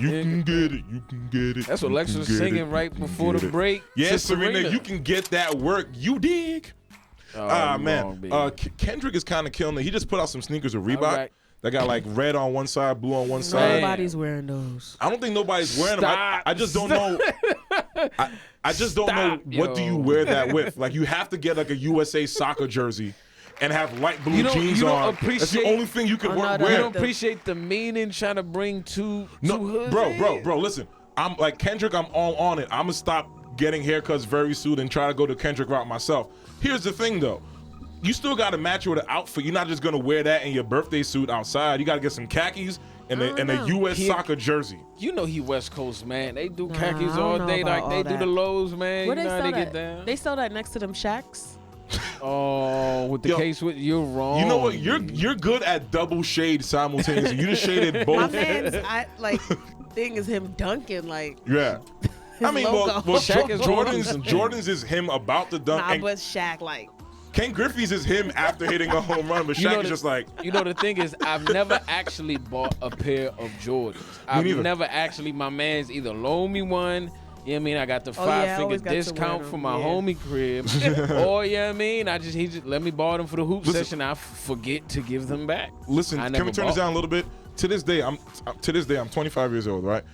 You can get it. You can get it. That's what you Lex can was get singing it, right you can before get the it. break. Yeah, to Serena, you can get that work. You dig? Oh, Man. baby. Kendrick is kind of killing it. He just put out some sneakers with Reebok right. that got like red on one side, blue on one side. Nobody's wearing those. I don't think nobody's wearing them. I just don't know. I just don't know what do you wear that with. Like you have to get like a USA soccer jersey and have light blue jeans on. That's the only thing you can wear. You don't appreciate the meaning trying to bring two hoods bro. Listen, I'm like Kendrick. I'm all on it. I'm gonna stop getting haircuts very soon and try to go the Kendrick route myself. Here's the thing, though. You still got to match it with an outfit. You're not just gonna wear that in your birthday suit outside. You got to get some khakis and a U.S. soccer jersey. You know he West Coast, man. They do khakis all day, like they do the Lowe's, man. Where you know how they that? get down. They sell that next to them shacks. Oh, with the case with you're wrong. You know what? You're good at double shade simultaneously. You just shaded both. My man's thing is him dunking like. Yeah. I mean, well Shaq is Jordan's is him about to dunk. Nah, but Shaq like. Ken Griffey's is him after hitting a home run, but Shaq is just like. You know the thing is, I've never actually bought a pair of Jordans. I've never actually. My man's either loaned me one. You know what I mean? I got the five-figure discount from my homie crib. Or, you know what I mean? He just let me borrow them for the hoop session. I forget to give them back. Listen, can we turn this down a little bit? To this day, I'm 25 years old, right?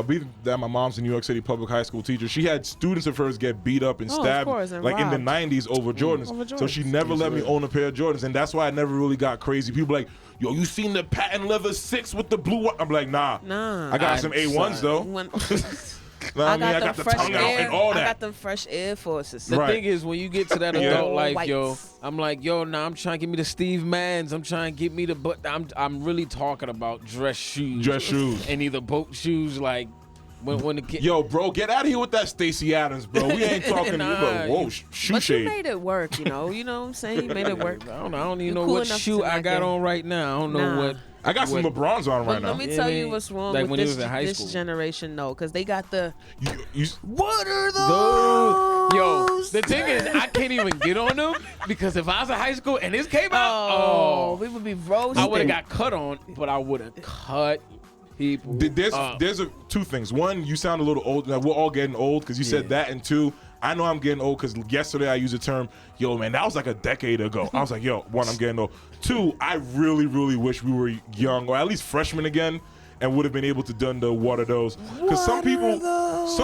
Being that my mom's a New York City public high school teacher, she had students of hers get beat up and stabbed like in the 90s over Jordans. So she never let me own a pair of Jordans, and that's why I never really got crazy. People like, yo, you seen the patent leather 6 with the blue one? I'm like, nah. I got some A1s though. I got the tongue out and all that. I got them fresh Air Forces. The thing is, when you get to that adult life, yo, I'm like, yo, I'm trying to get me the Steve Madden's. I'm trying to get me the, but I'm really talking about dress shoes. And either boat shoes, like when the kid. Yo, bro, get out of here with that Stacey Adams, bro. We ain't talking. Whoa, shoe but shade. You made it work, you know. You know what I'm saying? You made it work. I don't even know what shoe I got on right now. I don't know what. I got some LeBrons on right now. Let me tell you what's wrong like with this generation, though, because they got the. What are those? Yo, the thing is, I can't even get on them because if I was in high school and this came out, we would be roasted. I would have got cut on, but I would have cut people. There's two things. One, you sound a little old. We're all getting old because you said that, and two, I know I'm getting old because yesterday I used the term, yo, man, that was like a decade ago. I was like, yo, one, I'm getting old. Two, I really, really wish we were young or at least freshmen again and would have been able to done the what are those? Because some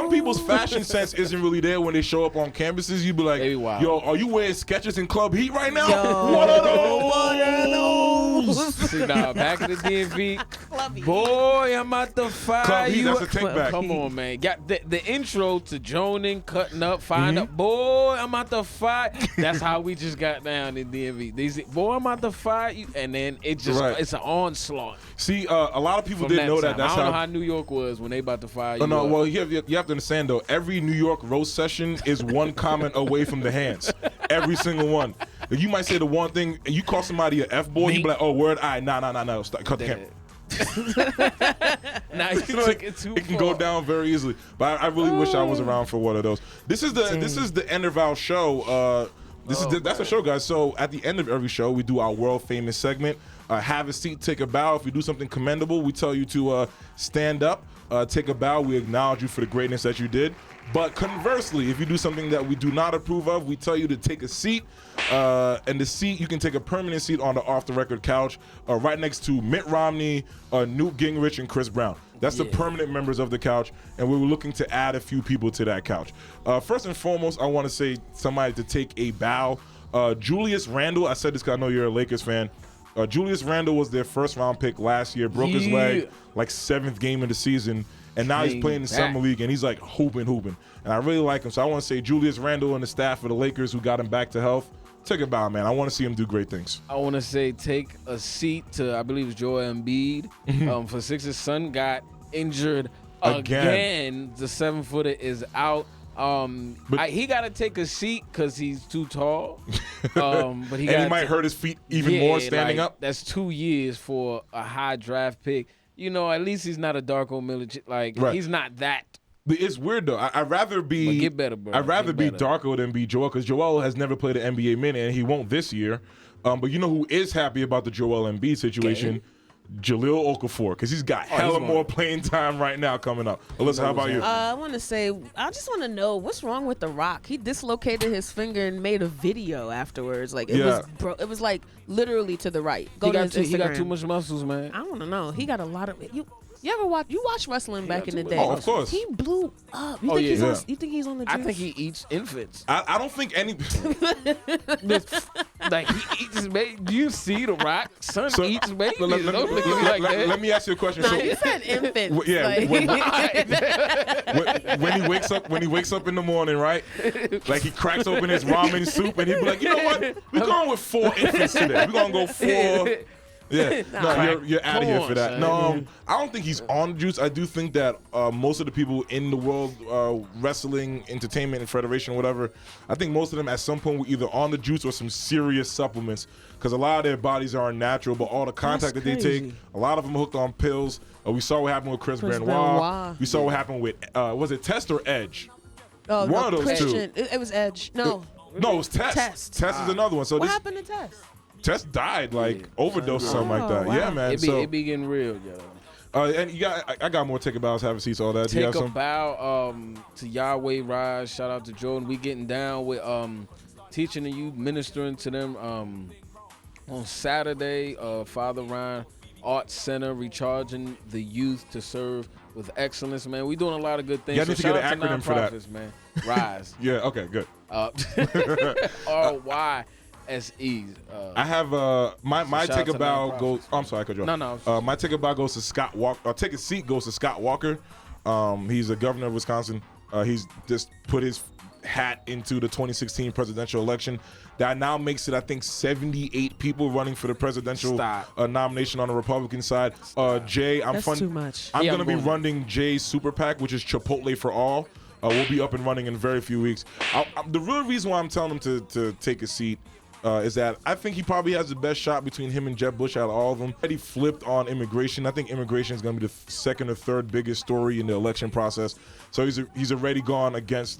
people's fashion sense isn't really there when they show up on campuses. You'd be like, yo, are you wearing Skechers and Club Heat right now? Yo. What are those? See, back in the DMV, boy, I'm out the fire. Club Heat, that's a take back. Come on, man. Got the intro to joning, cutting up, firing up. Boy, I'm out the fire. That's how we just got down in DMV. They say, boy, I'm out the fire. And then it just, it's an onslaught. See, a lot of people didn't know that. That's I don't know how New York was when they about to fire you. No, well, you have to understand, though, every New York roast session is one comment away from the hands. Every single one. You might say the one thing, you call somebody an F-boy, you be like, oh, word, all right, nah, stop, cut the camera. Now you took it too far. It can go down very easily. But I really wish I was around for one of those. This is the end of our show. That's the show, guys. So at the end of every show, we do our world famous segment. Have a seat, take a bow. If you do something commendable, we tell you to stand up, take a bow. We acknowledge you for the greatness that you did. But conversely, if you do something that we do not approve of, we tell you to take a seat. And the seat, you can take a permanent seat on the Off the Record couch, right next to Mitt Romney, Newt Gingrich, and Chris Brown. That's the permanent members of the couch, and we were looking to add a few people to that couch. First and foremost, I want to say somebody to take a bow. Julius Randle, I said this because I know you're a Lakers fan. Julius Randle was their first-round pick last year, broke his leg like 7th game of the season, and now he's playing in the Summer League, and he's like hooping. And I really like him, so I want to say Julius Randle and the staff of the Lakers who got him back to health, take a bow, man. I want to see him do great things. I want to say take a seat to, I believe it's Joel Embiid. For Sixers' son got injured again. The 7-footer is out. He got to take a seat because he's too tall. But he might hurt his feet even more standing up. That's 2 years for a high draft pick. You know, at least he's not a Darko Milicic. He's not that. But it's weird though. I'd rather be. But get better, bro. I'd rather be Darko than be Joel because Joel has never played an NBA minute and he won't this year. But you know who is happy about the Joel Embiid situation? Jaleel Okafor, because he's got hella more playing time right now coming up. Alyssa, how about you? I want to say, I just want to know what's wrong with The Rock. He dislocated his finger and made a video afterwards. Like it was like literally to the right. He got too much muscles, man. I want to know. He got a lot of You ever watch wrestling back in the day? Oh, of course. He blew up. You think he's on the juice? I think he eats infants. I don't think any. Like he eats baby. Do you see The Rock? Son eats baby. Let me ask you a question. No, you said infants. Yeah. When he wakes up in the morning, right? Like he cracks open his ramen soup and he be like, you know what? We're going with 4 infants today. We're gonna go 4. Yeah, no, you're out of here for that. No, I don't think he's on the juice. I do think that most of the people in the world, wrestling, entertainment, and federation, whatever, I think most of them at some point were either on the juice or some serious supplements because a lot of their bodies are unnatural, but all the contact that they take, a lot of them are hooked on pills. We saw what happened with Chris Benoit. We saw what happened with, was it Test or Edge? Oh, one of those two. It was Edge. No, it was Test. Test is another one. So what happened to Test? Test died, overdose or something like that. Wow. Yeah, man. It be getting real, yo. And I got more take a bows, have a seat, all that. Take a bow to Yahweh Rise. Shout out to Jordan. We getting down with teaching the youth, ministering to them on Saturday. Father Ryan Arts Center, recharging the youth to serve with excellence, man. We doing a lot of good things. You need to get an acronym for that, man. Rise. Yeah. Okay. Good. RYSE. I have my take a bow goes. I'm sorry, I cut you off. No. My take a bow goes to Scott Walker. Take a seat goes to Scott Walker. He's the governor of Wisconsin. He's just put his hat into the 2016 presidential election. That now makes it, I think, 78 people running for the presidential nomination on the Republican side. Jay, That's too much. I'm going to be running Jay's Super PAC, which is Chipotle for All. We'll be up and running in very few weeks. The real reason why I'm telling him to take a seat is that I think he probably has the best shot between him and Jeb Bush out of all of them. He flipped on immigration. I think immigration is going to be the second or third biggest story in the election process. So he's already gone against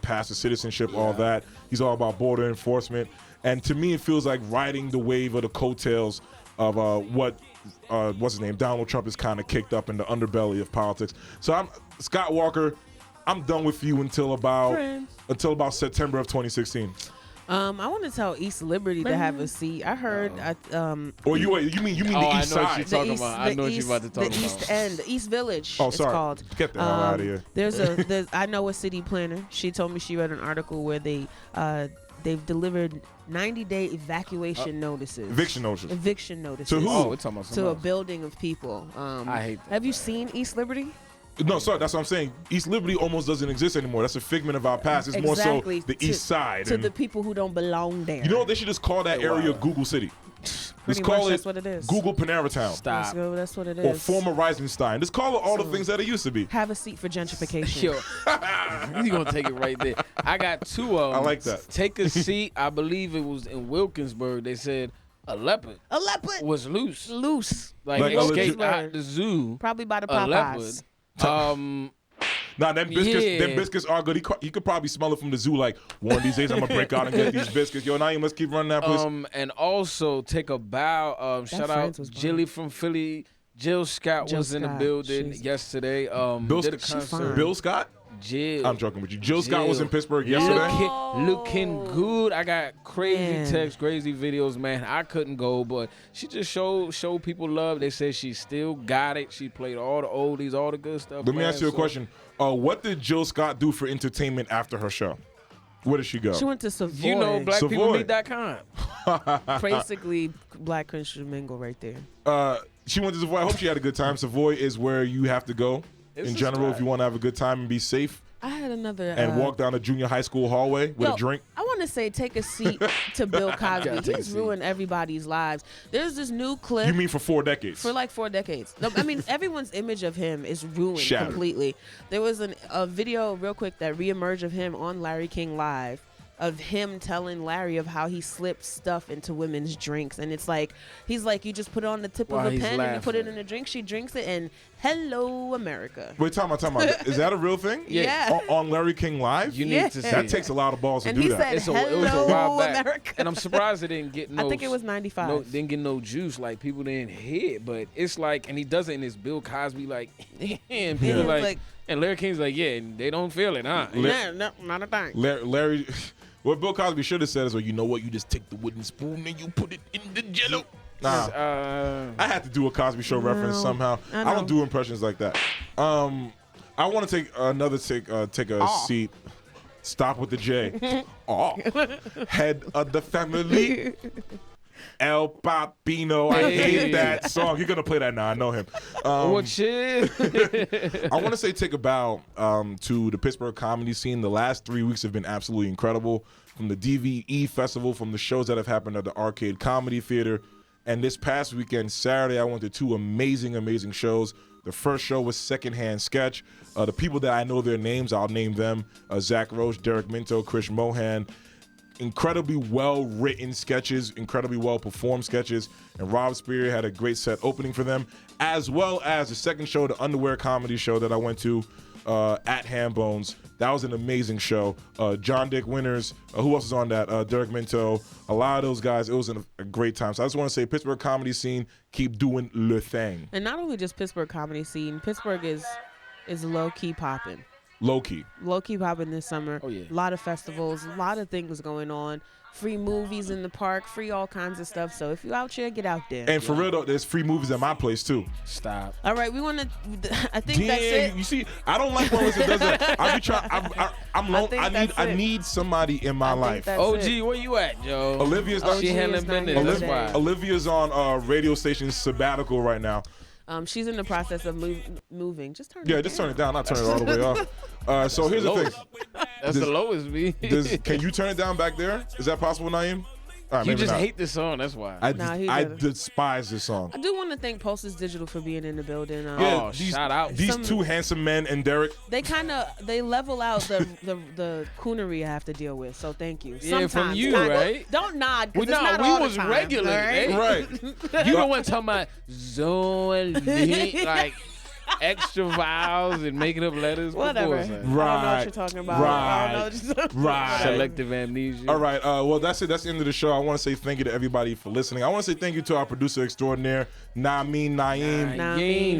passive citizenship, all that. He's all about border enforcement. And to me, it feels like riding the wave of the coattails of what's his name, Donald Trump is kind of kicked up in the underbelly of politics. So Scott Walker, I'm done with you until about September of 2016. I want to tell East Liberty to have a seat. I heard. Or you mean the East Side? I know what you're about to talk about. The East End, the East Village. Oh, sorry. It's called. Get the hell out of here. There's I know a city planner. She told me she read an article where they've delivered 90-day evacuation notices. Eviction notices. To who? Oh, we're talking about to a building of people. I hate that. Have you seen East Liberty? No, sorry, that's what I'm saying. East Liberty almost doesn't exist anymore. That's a figment of our past. It's more so the East Side. To the people who don't belong there. You know what? They should just call that area Google City. Let's call it that's what it is. Google Panera Town. Stop. That's what it is. Or former Reisenstein. Just call it all the things that it used to be. Have a seat for gentrification. Yo, you gonna take it right there. I got 2 of them. I like that. Take a seat. I believe it was in Wilkinsburg. They said a leopard was loose. Like escaped out the zoo. Probably by the Popeyes. Nah, them biscuits are good. He could probably smell it from the zoo. Like, one of these days, I'm gonna break out and get these biscuits. Yo, Naeem, let's keep running that, please. And also take a bow. Shout out Jilly from Philly. Jill Scott was in the building yesterday. Did a concert. Bill Scott? Jill. I'm joking with you. Jill Scott was in Pittsburgh yesterday. Looking good. I got crazy texts, crazy videos, man. I couldn't go, but she just showed people love. They said she still got it. She played all the oldies, all the good stuff. Let me ask you a question. What did Jill Scott do for entertainment after her show? Where did she go? She went to Savoy. You know, blackpeoplemeet.com. Basically, Black Christian Mingle right there. She went to Savoy. I hope she had a good time. Savoy is where you have to go in general if you want to have a good time and be safe. I had another. And walk down a junior high school hallway with a drink. I want to say take a seat to Bill Cosby. He's ruined everybody's lives. There's this new clip. You mean for 4 decades? For like 4 decades. No, I mean, everyone's image of him is ruined completely. There was a video real quick that reemerged of him on Larry King Live. of him telling Larry of how he slipped stuff into women's drinks, and it's like he's like, you just put it on the tip of a pen and you put it in a drink. She drinks it, and hello America. Wait, time out. Is that a real thing? Yeah. On Larry King Live? You need to see that. Takes a lot of balls and to do that. It was a while back. America. And I'm surprised it didn't get no. I think it was 95. Didn't get no juice. Like people didn't hit, but it's like, and he does it in his Bill Cosby like, and people like, and Larry King's like, yeah, and they don't feel it, huh? No, not a thing. Larry. What Bill Cosby should have said is, well, you know what? You just take the wooden spoon and you put it in the jello. Nah, I had to do a Cosby Show reference somehow. I don't do impressions like that. I want to take a seat. Stop with the J. Head of the family. El Papino. I hate that song. You're gonna play that now. I know him. Shit. I want to say take a bow to the Pittsburgh comedy scene. The last 3 weeks have been absolutely incredible. From the DVE Festival, from the shows that have happened at the Arcade Comedy Theater, and this past weekend, Saturday, I went to 2 amazing shows. The first show was Secondhand Sketch. The people that I know their names, I'll name them: Zach Roche, Derek Minto, Chris Mohan. Incredibly well-written sketches, incredibly well-performed sketches, and Rob Spear had a great set opening for them, as well as the second show, the Underwear Comedy Show that I went to at Hambones. That was an amazing show. John Dick Winters, who else was on that? Derek Minto, a lot of those guys. It was a great time. So I just want to say, Pittsburgh comedy scene, keep doing le thing. And not only just Pittsburgh comedy scene, Pittsburgh is low-key popping. Low-key popping this summer. Oh, yeah. A lot of festivals, a lot of things going on. Free movies in the park, free all kinds of stuff. So if you out here, get out there. And for real though, there's free movies at my place too. Stop. All right, we want to. I think that's it. You see, I don't like when it does that. I be trying. I'm lonely. I need somebody in my life. OG, where you at, Joe? Olivia's she handling business. That's why. Olivia's on radio station sabbatical right now. She's in the process of moving. Just turn it down. Turn it down. Not turn it all the way off. So here's the thing. That's the lowest, me. Can you turn it down back there? Is that possible, Naeem? Right, you just hate this song, that's why. I despise this song. I do want to thank Pulses Digital for being in the building. Shout out. These two handsome men and Derek. They level out the coonery I have to deal with. So thank you. Yeah, from you, right? Don't nod. We was regular, right? You don't want to talk about Zoe, like extra vowels and making up letters. Whatever. Right. I don't know what you're talking about. Right. Selective amnesia. All right. Well, that's it. That's the end of the show. I want to say thank you to everybody for listening. I want to say thank you to our producer extraordinaire, Naeem.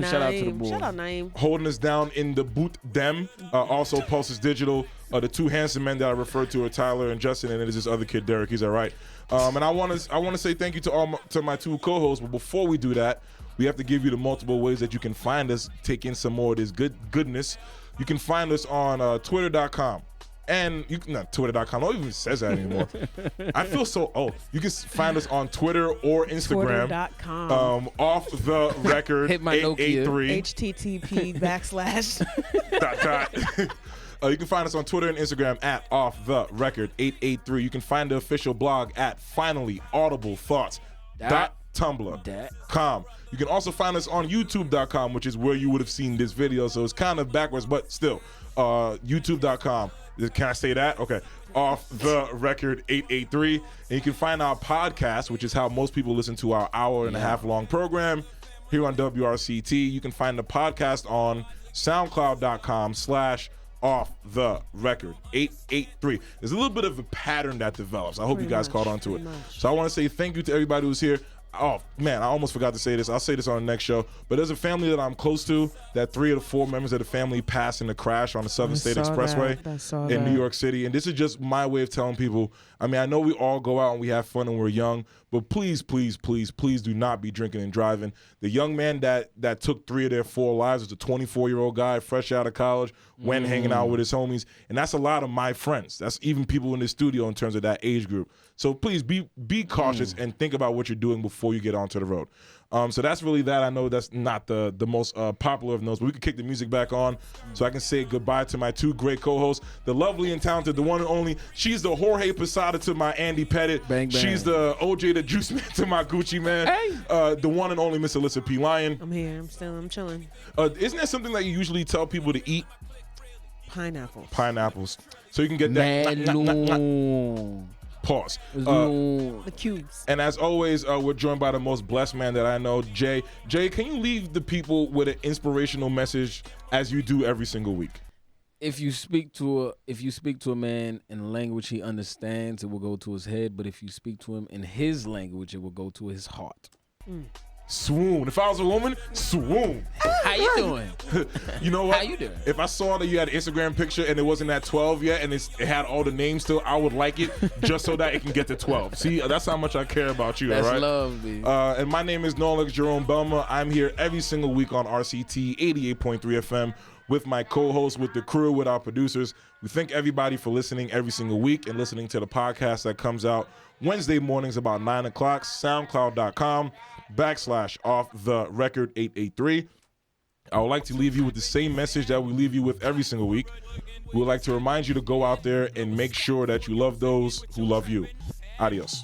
Shout out to the boy. Shout out Naeem. Holding us down in the boot them. Also Pulses Digital. The two handsome men that I referred to are Tyler and Justin, and it is this other kid, Derek. He's all right. And I want to say thank you to my two co-hosts. But before we do that, we have to give you the multiple ways that you can find us, take in some more of this goodness. You can find us on Twitter.com. And you can not Twitter.com. No one even says that anymore. I feel so old. You can find us on Twitter or Instagram. Twitter.com. Off the record. Hit my 883. http:// You can find us on Twitter and Instagram at Off the Record 883. You can find the official blog at finallyaudibleThoughts.tumblr.com. You can also find us on YouTube.com, which is where you would have seen this video. So it's kind of backwards, but still, YouTube.com. Can I say that? Okay. Off the Record 883. And you can find our podcast, which is how most people listen to our hour and a half long program here on WRCT. You can find the podcast on SoundCloud.com/Off the Record 883. There's a little bit of a pattern that develops. I hope you guys caught on to it. So I want to say thank you to everybody who's here. Oh man, I almost forgot to say this. I'll say this on the next show. But there's a family that I'm close to that 3 of the 4 members of the family passed in a crash on the Southern State Expressway in New York City. And this is just my way of telling people, I mean, I know we all go out and we have fun and we're young, but please, please, please, please do not be drinking and driving. The young man that took 3 of their 4 lives was a 24-year-old guy, fresh out of college, went hanging out with his homies. And that's a lot of my friends. That's even people in the studio in terms of that age group. So please be cautious and think about what you're doing before you get onto the road. So that's really that. I know that's not the most popular of those, but we can kick the music back on so I can say goodbye to my 2 great co-hosts, the lovely and talented, the one and only. She's the Jorge Posada to my Andy Pettit. Bang, bang. She's the OJ the Juice Man to my Gucci Man. Hey. The one and only Miss Alyssa P. Lyon. I'm here. I'm chilling. Isn't that something that you usually tell people to eat? Pineapples. So you can get that. Melon. Pause. The cubes. And as always, we're joined by the most blessed man that I know, Jay. Jay, can you leave the people with an inspirational message as you do every single week? If you speak to a man in a language he understands, it will go to his head. But if you speak to him in his language, it will go to his heart. Swoon. If I was a woman, swoon. How you doing? You know what? How you doing? If I saw that you had an Instagram picture and it wasn't at 12 yet and it had all the names still, I would like it just so that it can get to 12. See, that's how much I care about you. That's all right? love, baby. And my name is Nolex Jerome Belma. I'm here every single week on RCT 88.3 FM with my co-host, with the crew, with our producers. We thank everybody for listening every single week and listening to the podcast that comes out Wednesday mornings about 9 o'clock, soundcloud.com/off-the-record883. I would like to leave you with the same message that we leave you with every single week. We would like to remind you to go out there and make sure that you love those who love you. Adios.